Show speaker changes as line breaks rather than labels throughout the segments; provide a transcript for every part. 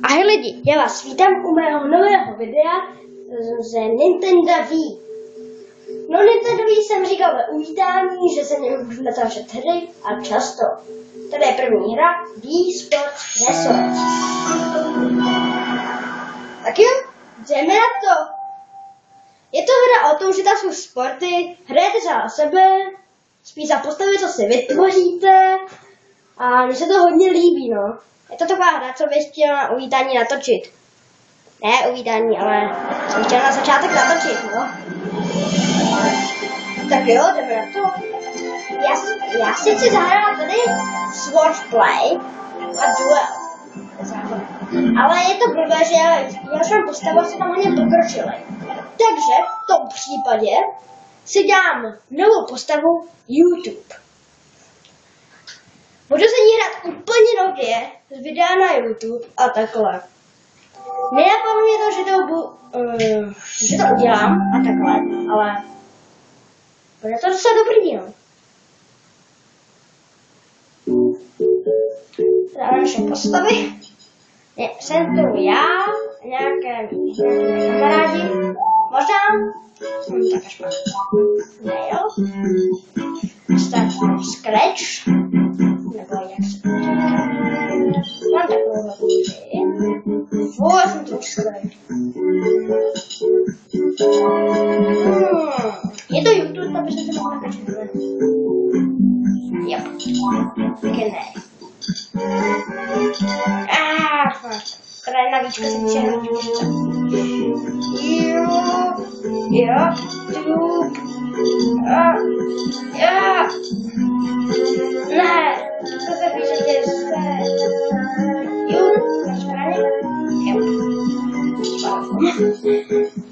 Ahoj lidi, já vás vítám u mého nového videa z Nintendo Wii. No Nintendo Wii jsem říkal ve uvítání, že se mě můžu natáčet hry a často. Tady je první hra Wii Sports Resort. Tak jo, jdeme na to. Je to hra o tom, že tam jsou sporty, hrajete za sebe, spíš za postavy, co si vytvoříte a mně se to hodně líbí, no. Je to taková hra, co bych chtěla na uvítání natočit. Ne uvítání, ale jsem chtěla na začátek natočit, no. Tak jo, jdeme na to. Já si chci zahrát tady Swordplay a Duel. Ale je to blbé, že já jsem postavu se tam hodně pokročilej. Takže v tom případě si dám novou postavu YouTube. Budu se ní hrát úplně nově z videa na YouTube a takhle. Nenapadlo mě to, že to udělám a takhle, ale bude to docela dobrý, no. Dáme naše postavy. Jsem tu já, nějaké kamarádi, možná, tak až mám mail, start from scratch, nebo jak se to říká. Mám takovou hry. Já jsem to už je to YouTube, aby se to mohla nakačit. Yep. Taky ne. Tady je navíčka se týče hodně. Ne, to se píše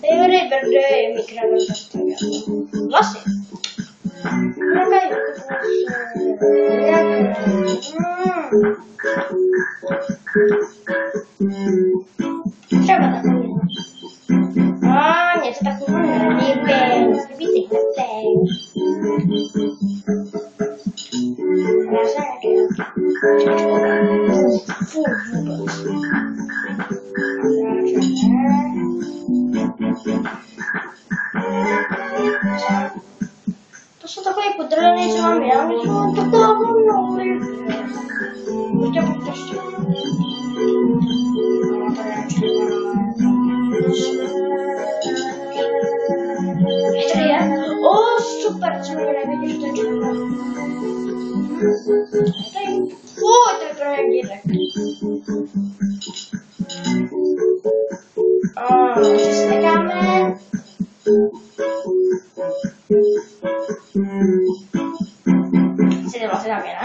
Favorite birthday Mikrofon vlasy. Třeba takový. Něco takového nelíbí. Zlíbí si hrtek. Já jsem nějaký furt vůbec. To jsou takové podrvené, co mám já, že mám takovou nový. Buďte ještě. Tady je? O, super, co mi nevidíš, že to je černá. To je pro mě dědek. Přestakáme. Si to vlastně dáme, ne?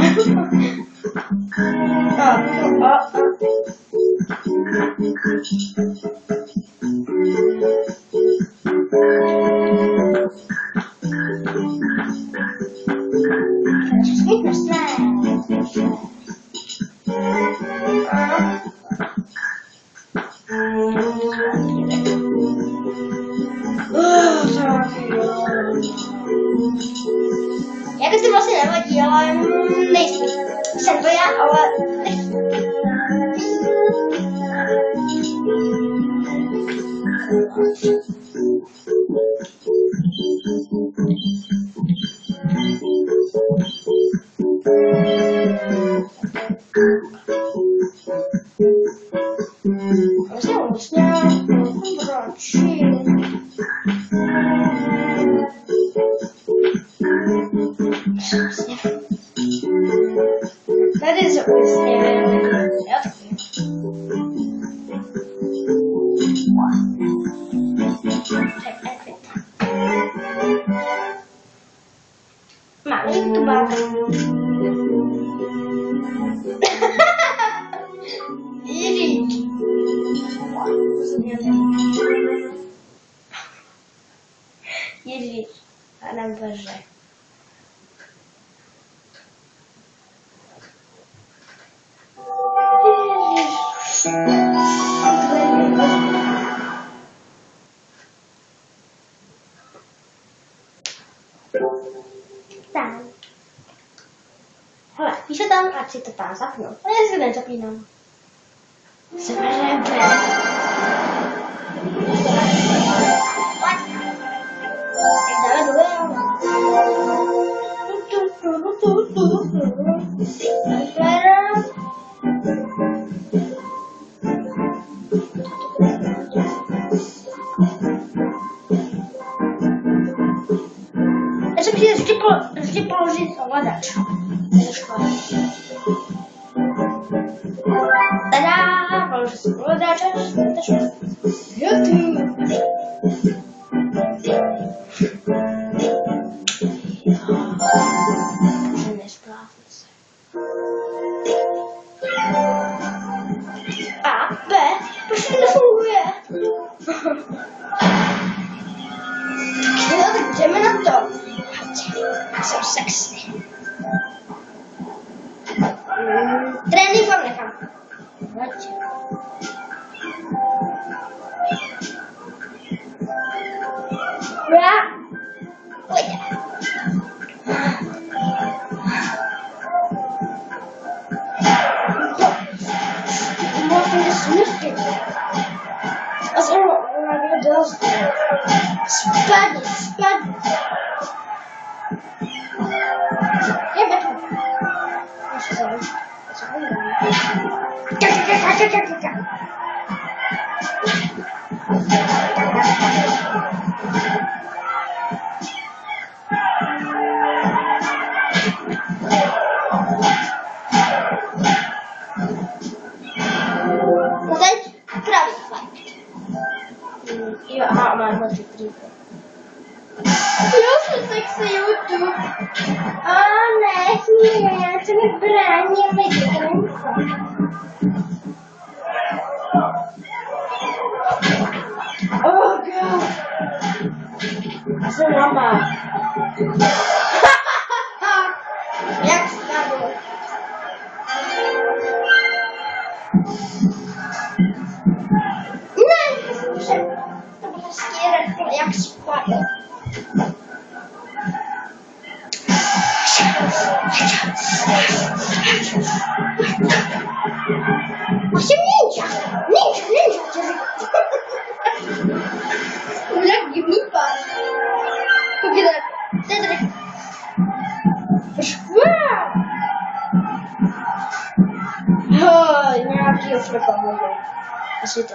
Jak se vlastně nevadí, ale nejsem. Jsem to já, ale nechci. Tady se usněme. Máme YouTubáka. Ježíš. Ježíš. Pane Bože. Tam. Hele, píše tam, ať si to tam zapnu. Ale já si to nezapínám. Sebereme. Tak dáme druhé. Já jsem si vždy položit ovladač. Tada, položil si ovladač a YouTube. A, B, proč to nefunguje? Jo, tak jdeme na to. Já jsem sexy. Trénink vám nechám. Pojď. Já. Pojď. Spadni. Je beton. Teď pravý fakt. Jo, aha, mám ho třikrát. Jo, jsem sexy YouTube. A ne, to mi brání lidi. Oh god. Já jsem mama. Jak spadl. Ne, to prostě jak spadl. Jsem ninja, jak divný pán. Koukejte, to je tady. Nějaký ofrka může. Asi to.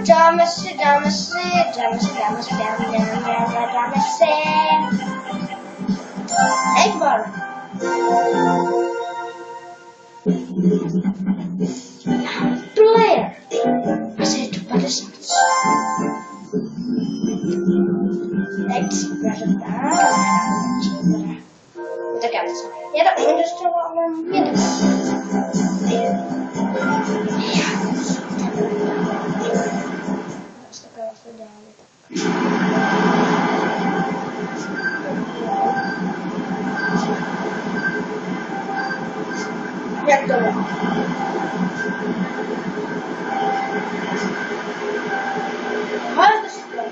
Dáme si. Eggbar. Player. Asi je to 50. Tak já myslím. Já to umím dostala, ale mě jak to je? Ale to super.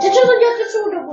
Ty co to děláte celou dobu?